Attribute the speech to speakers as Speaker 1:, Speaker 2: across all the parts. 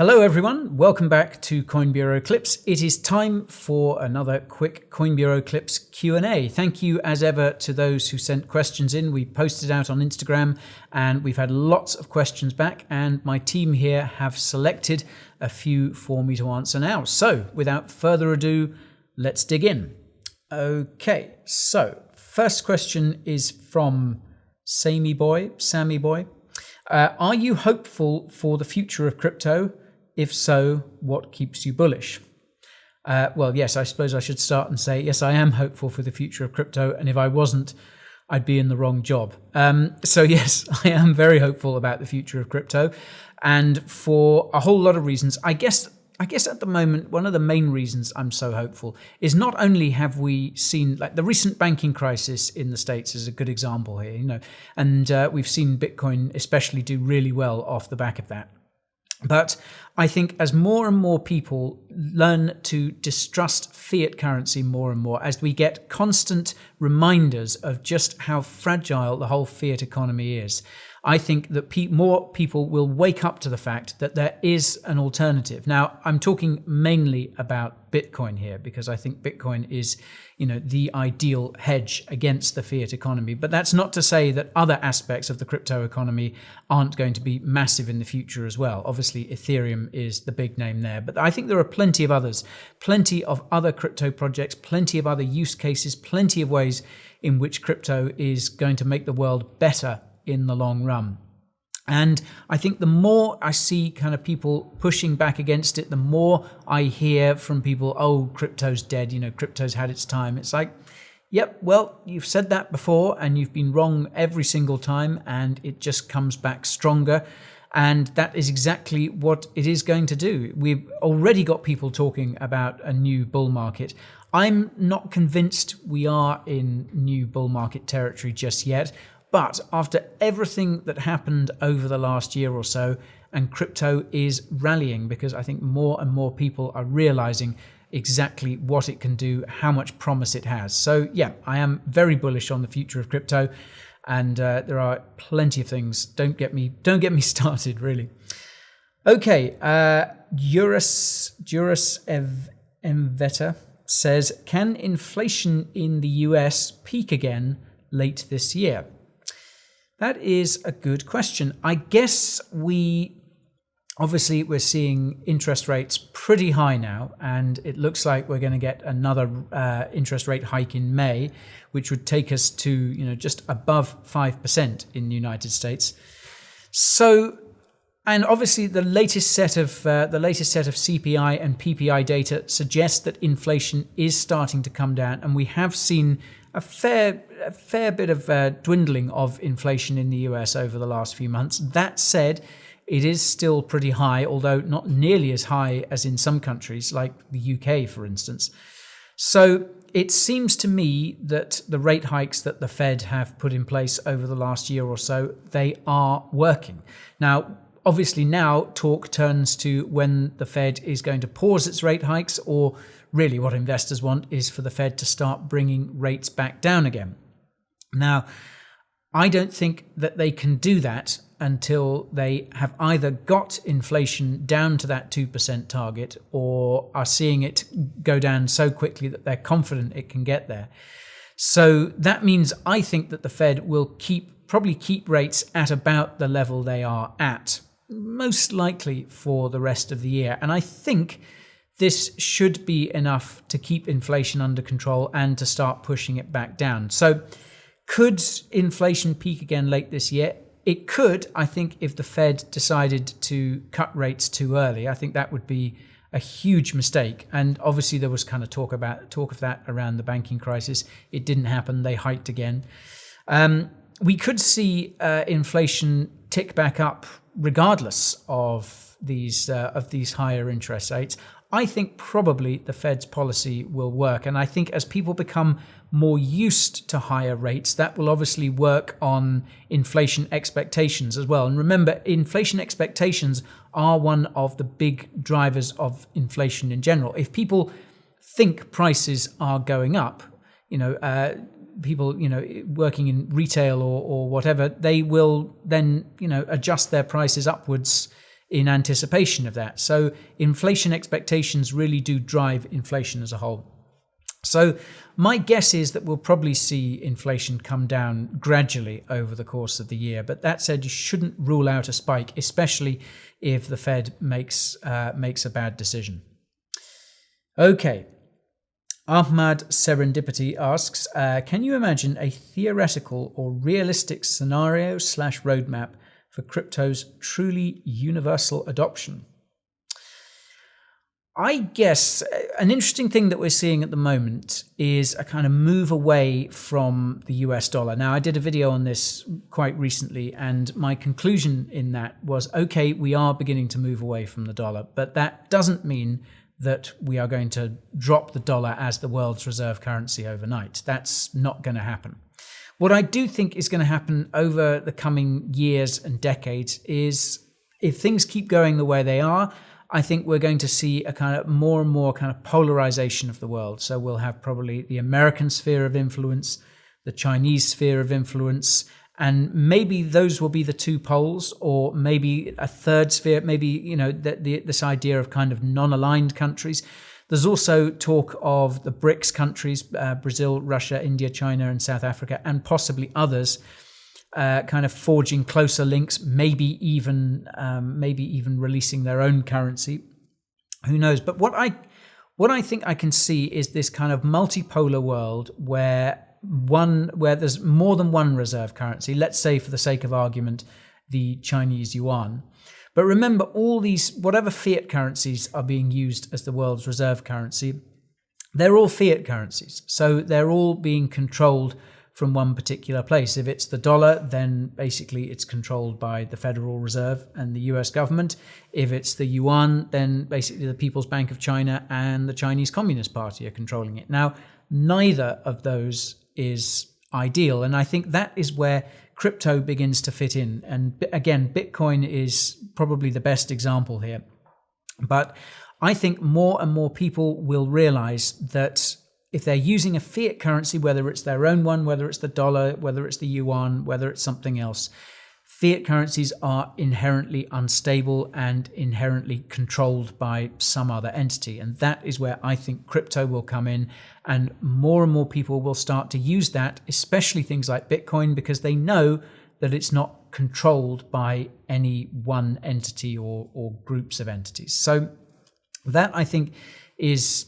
Speaker 1: Hello everyone, welcome back to Coin Bureau Clips. It is time for another quick Coin Bureau Clips Q&A. Thank you as ever to those who sent questions in. We posted out on Instagram and we've had lots of questions back, and my team here have selected a few for me to answer now. So without further ado, let's dig in. Okay, so first question is from Sammy Boy. Are you hopeful for the future of crypto? If so, what keeps you bullish? Well, yes, I suppose I should start and say, yes, I am hopeful for the future of crypto. And if I wasn't, I'd be in the wrong job. So yes, I am very hopeful about the future of crypto. And for a whole lot of reasons. I guess at the moment, one of the main reasons I'm so hopeful is not only have we seen, like, the recent banking crisis in the States is a good example here, and we've seen Bitcoin especially do really well off the back of that. But I think as more and more people learn to distrust fiat currency more and more, as we get constant reminders of just how fragile the whole fiat economy is, I think that more people will wake up to the fact that there is an alternative. Now, I'm talking mainly about Bitcoin here, because I think Bitcoin is, the ideal hedge against the fiat economy. But that's not to say that other aspects of the crypto economy aren't going to be massive in the future as well. Obviously, Ethereum is the big name there, but I think there are plenty of others, plenty of other crypto projects, plenty of other use cases, plenty of ways in which crypto is going to make the world better in the long run. And I think the more I see kind of people pushing back against it, the more I hear from people, oh, crypto's dead, crypto's had its time. It's like, yep, well, you've said that before and you've been wrong every single time, and it just comes back stronger. And that is exactly what it is going to do. We've already got people talking about a new bull market. I'm not convinced we are in new bull market territory just yet. But after everything that happened over the last year or so, and crypto is rallying, because I think more and more people are realizing exactly what it can do, how much promise it has. So yeah, I am very bullish on the future of crypto, and there are plenty of things. Don't get me started, really. Okay, Juris Mveta says, can inflation in the US peak again late this year? That is a good question. I guess we're seeing interest rates pretty high now, and it looks like we're going to get another interest rate hike in May, which would take us to just above 5% in the United States. So, and obviously the latest set of CPI and PPI data suggests that inflation is starting to come down, and we have seen a fair bit of dwindling of inflation in the US over the last few months. That said, it is still pretty high, although not nearly as high as in some countries like the UK, for instance. So it seems to me that the rate hikes that the Fed have put in place over the last year or so, they are working. Now, obviously now talk turns to when the Fed is going to pause its rate hikes, or really what investors want is for the Fed to start bringing rates back down again. Now, I don't think that they can do that until they have either got inflation down to that 2% target, or are seeing it go down so quickly that they're confident it can get there. So that means I think that the Fed will probably keep rates at about the level they are at, most likely for the rest of the year. And I think this should be enough to keep inflation under control and to start pushing it back down. So could inflation peak again late this year? It could, I think, if the Fed decided to cut rates too early. I think that would be a huge mistake. And obviously there was kind of talk of that around the banking crisis. It didn't happen. They hiked again. We could see inflation tick back up regardless of these higher interest rates. I think probably the Fed's policy will work. And I think as people become more used to higher rates, that will obviously work on inflation expectations as well. And remember, inflation expectations are one of the big drivers of inflation in general. If people think prices are going up, people, working in retail or whatever, they will then, adjust their prices upwards in anticipation of that. So inflation expectations really do drive inflation as a whole. So my guess is that we'll probably see inflation come down gradually over the course of the year. But that said, you shouldn't rule out a spike, especially if the Fed makes a bad decision. Okay. Ahmad Serendipity asks, can you imagine a theoretical or realistic scenario / roadmap for crypto's truly universal adoption? I guess an interesting thing that we're seeing at the moment is a kind of move away from the US dollar. Now, I did a video on this quite recently, and my conclusion in that was, okay, we are beginning to move away from the dollar, but that doesn't mean that we are going to drop the dollar as the world's reserve currency overnight. That's not going to happen. What I do think is going to happen over the coming years and decades is, if things keep going the way they are, I think we're going to see a kind of more and more kind of polarization of the world. So we'll have probably the American sphere of influence, the Chinese sphere of influence, and maybe those will be the two poles, or maybe a third sphere, maybe, this idea of kind of non-aligned countries. There's also talk of the BRICS countries, Brazil, Russia, India, China, and South Africa, and possibly others, kind of forging closer links, maybe even releasing their own currency. Who knows? But what I think I can see is this kind of multipolar world where there's more than one reserve currency. Let's say, for the sake of argument, the Chinese yuan. But remember, all these, whatever fiat currencies are being used as the world's reserve currency, they're all fiat currencies. So they're all being controlled from one particular place. If it's the dollar, then basically it's controlled by the Federal Reserve and the US government. If it's the yuan, then basically the People's Bank of China and the Chinese Communist Party are controlling it. Now, neither of those is ideal, and I think that is where crypto begins to fit in. And again, Bitcoin is probably the best example here. But I think more and more people will realize that if they're using a fiat currency, whether it's their own one, whether it's the dollar, whether it's the yuan, whether it's something else, fiat currencies are inherently unstable and inherently controlled by some other entity. And that is where I think crypto will come in, and more people will start to use that, especially things like Bitcoin, because they know that it's not controlled by any one entity or groups of entities. So that, I think, is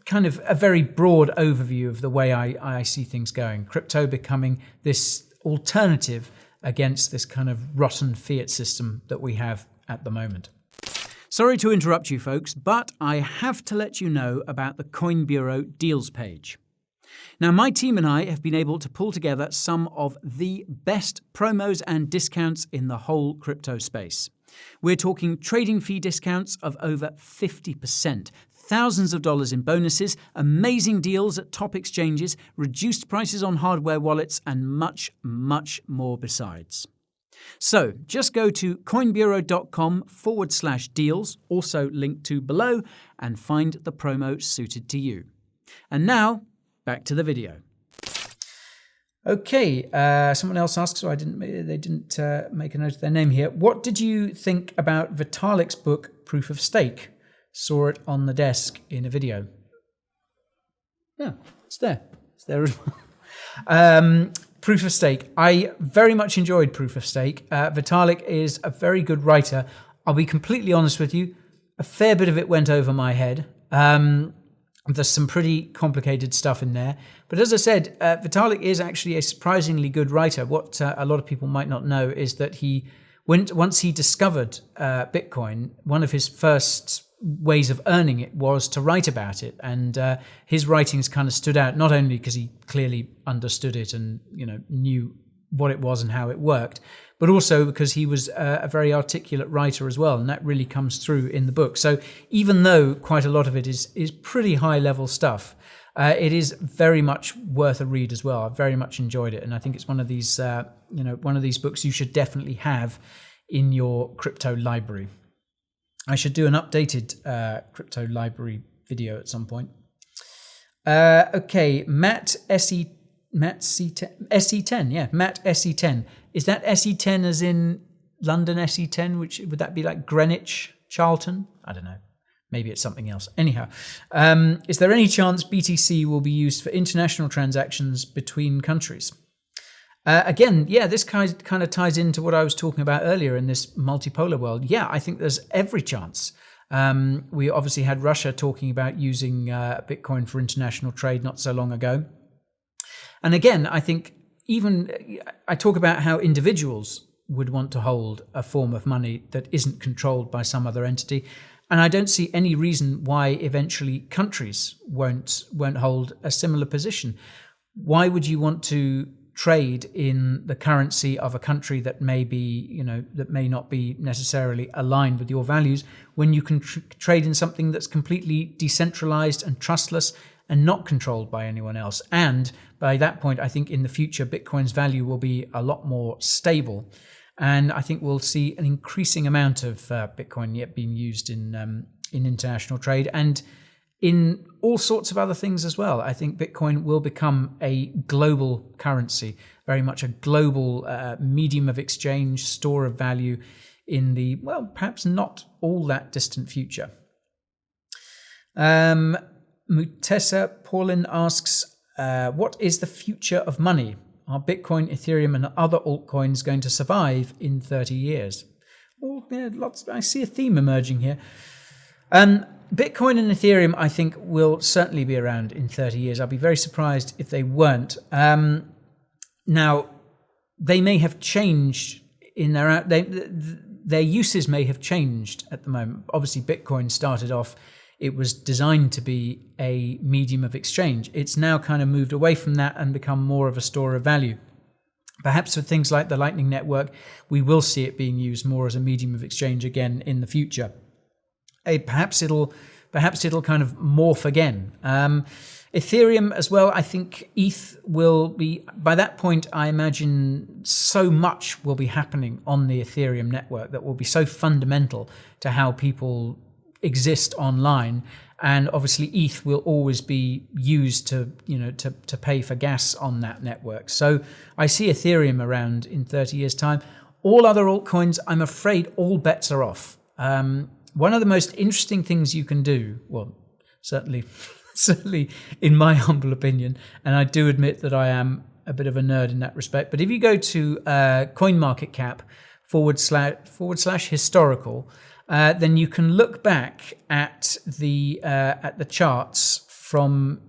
Speaker 1: kind of a very broad overview of the way I see things going. Crypto becoming this alternative against this kind of rotten fiat system that we have at the moment. Sorry to interrupt you folks, but I have to let you know about the Coin Bureau deals page. Now, my team and I have been able to pull together some of the best promos and discounts in the whole crypto space. We're talking trading fee discounts of over 50%, thousands of dollars in bonuses, amazing deals at top exchanges, reduced prices on hardware wallets, and much, much more besides. So just go to coinbureau.com/deals, also linked to below, and find the promo suited to you. And now, back to the video. Okay, someone else asks, so they didn't make a note of their name here. What did you think about Vitalik's book, Proof of Stake? Saw it on the desk in a video. Yeah, it's there. It's there as well. Proof of Stake. I very much enjoyed Proof of Stake. Vitalik is a very good writer. I'll be completely honest with you. A fair bit of it went over my head. There's some pretty complicated stuff in there. But as I said, Vitalik is actually a surprisingly good writer. What a lot of people might not know is that once he discovered Bitcoin, one of his first ways of earning it was to write about it, and his writings kind of stood out, not only because he clearly understood it and knew what it was and how it worked, but also because he was a very articulate writer as well, and that really comes through in the book. So even though quite a lot of it is pretty high level stuff, it is very much worth a read as well. I very much enjoyed it, and I think it's one of these books you should definitely have in your crypto library. I should do an updated crypto library video at some point. Okay, Matt SE10, yeah, Matt SE10. Is that SE10 as in London SE10, which would that be like Greenwich, Charlton? I don't know. Maybe it's something else. Anyhow, is there any chance BTC will be used for international transactions between countries? Again, yeah, this kind of ties into what I was talking about earlier in this multipolar world. Yeah, I think there's every chance. We obviously had Russia talking about using Bitcoin for international trade not so long ago. And again, I think I talk about how individuals would want to hold a form of money that isn't controlled by some other entity. And I don't see any reason why eventually countries won't hold a similar position. Why would you want to trade in the currency of a country that may be, that may not be necessarily aligned with your values, when you can trade in something that's completely decentralized and trustless and not controlled by anyone else? And by that point, I think in the future, Bitcoin's value will be a lot more stable. And I think we'll see an increasing amount of Bitcoin yet being used in international trade and in all sorts of other things as well. I think Bitcoin will become a global currency, very much a global medium of exchange, store of value in the, well, perhaps not all that distant future. Mutesa Paulin asks, what is the future of money? Are Bitcoin, Ethereum, and other altcoins going to survive in 30 years? Well, yeah, I see a theme emerging here. Bitcoin and Ethereum, I think, will certainly be around in 30 years. I'll be very surprised if they weren't. Now, they may have changed in their uses may have changed at the moment. Obviously, Bitcoin started off, it was designed to be a medium of exchange. It's now kind of moved away from that and become more of a store of value. Perhaps for things like the Lightning Network, we will see it being used more as a medium of exchange again in the future. Perhaps it'll kind of morph again. Ethereum as well, I think ETH will be, by that point, I imagine so much will be happening on the Ethereum network that will be so fundamental to how people exist online. And obviously ETH will always be used to pay for gas on that network. So I see Ethereum around in 30 years' time. All other altcoins, I'm afraid all bets are off. One of the most interesting things you can do, well, certainly in my humble opinion, and I do admit that I am a bit of a nerd in that respect, but if you go to CoinMarketCap / historical, then you can look back at the charts from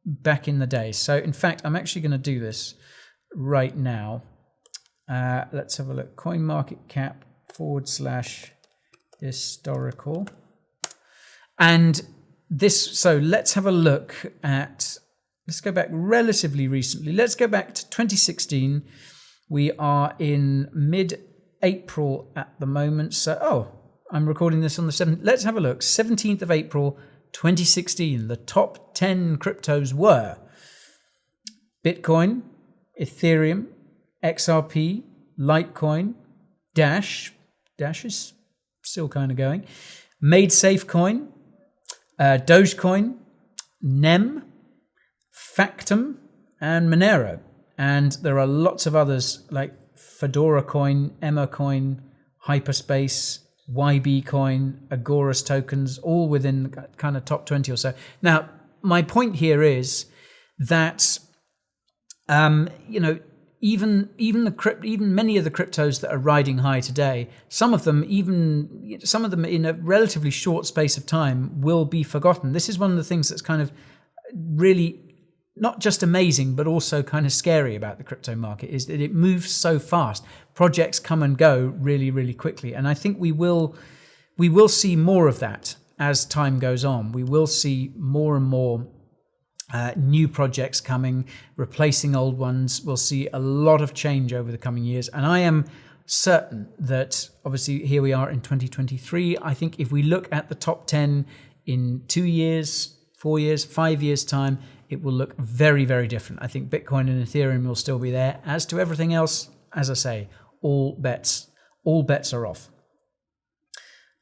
Speaker 1: back in the day. So in fact, I'm actually going to do this right now. Let's have a look. CoinMarketCap / historical. And this, so let's have a look at, let's go back relatively recently. Let's go back to 2016. We are in mid-April at the moment. So, I'm recording this on the 7th. Let's have a look. 17th of April, 2016. The top 10 cryptos were Bitcoin, Ethereum, XRP, Litecoin, Dash is still kind of going, MadeSafe Coin, Dogecoin, NEM, Factom, and Monero. And there are lots of others like Fedora Coin, Emma Coin, Hyperspace, YB Coin, Agorist tokens, all within kind of top 20 or so. Now, my point here is that, even many of the cryptos that are riding high today, some of them in a relatively short space of time will be forgotten. This is one of the things that's kind of really not just amazing, but also kind of scary about the crypto market, is that it moves so fast. Projects come and go really, really quickly. And I think we will see more of that as time goes on. We will see more and more new projects coming, replacing old ones. We'll see a lot of change over the coming years. And I am certain that, obviously, here we are in 2023. I think if we look at the top 10 in 2 years, 4 years, 5 years' time, it will look very, very different. I think Bitcoin and Ethereum will still be there. As to everything else, as I say, all bets are off.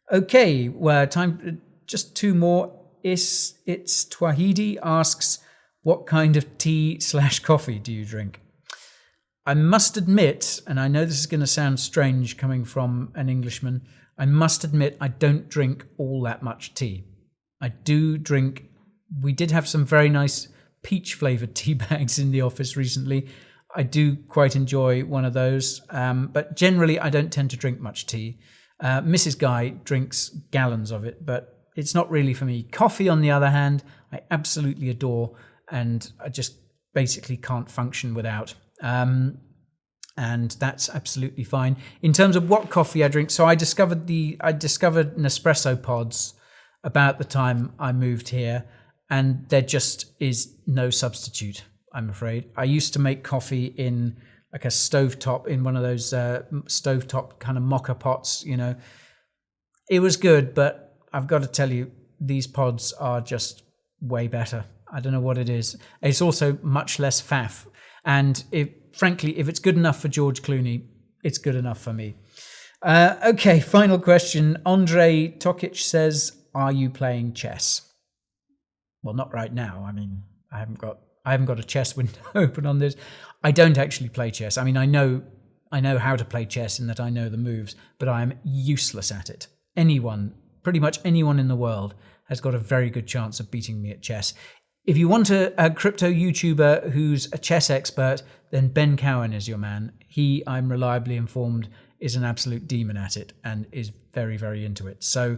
Speaker 1: Okay, well, time, just two more. It's Twahidi asks, what kind of tea / coffee do you drink? I must admit, and I know this is going to sound strange coming from an Englishman, I must admit I don't drink all that much tea. I do drink, we did have some very nice peach flavoured tea bags in the office recently. I do quite enjoy one of those, but generally I don't tend to drink much tea. Mrs. Guy drinks gallons of it, but it's not really for me. Coffee, on the other hand, I absolutely adore, and I just basically can't function without. And that's absolutely fine. In terms of what coffee I drink, so I discovered Nespresso pods about the time I moved here, and there just is no substitute, I'm afraid. I used to make coffee in like a stovetop, in one of those stovetop kind of mocha pots, you know. It was good, but I've got to tell you, these pods are just way better. I don't know what it is. It's also much less faff. And frankly, if it's good enough for George Clooney, it's good enough for me. Okay, final question. Andrei Tokic says, are you playing chess? Well, not right now. I mean, I haven't got a chess window open on this. I don't actually play chess. I mean, I know how to play chess in that I know the moves, but I am useless at it. Pretty much anyone in the world has got a very good chance of beating me at chess. If you want a crypto YouTuber who's a chess expert, then Ben Cowan is your man. He, I'm reliably informed, is an absolute demon at it and is very, very into it. So,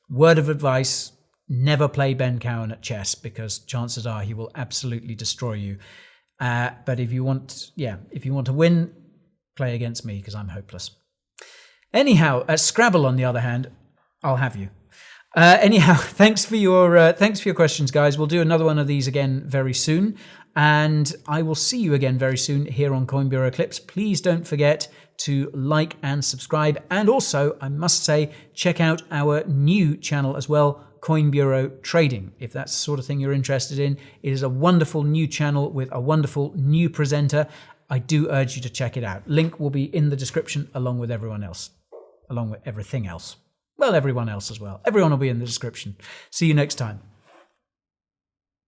Speaker 1: word of advice, never play Ben Cowan at chess, because chances are he will absolutely destroy you. But if you want to win, play against me, because I'm hopeless. Anyhow, at Scrabble, on the other hand, I'll have you. Anyhow, thanks for your questions, guys. We'll do another one of these again very soon, and I will see you again very soon here on Coin Bureau Clips. Please don't forget to like and subscribe, and also, I must say, check out our new channel as well, Coin Bureau Trading, if that's the sort of thing you're interested in. It is a wonderful new channel with a wonderful new presenter. I do urge you to check it out. Link will be in the description along with everything else. Well, everyone else as well. Everyone will be in the description. See you next time.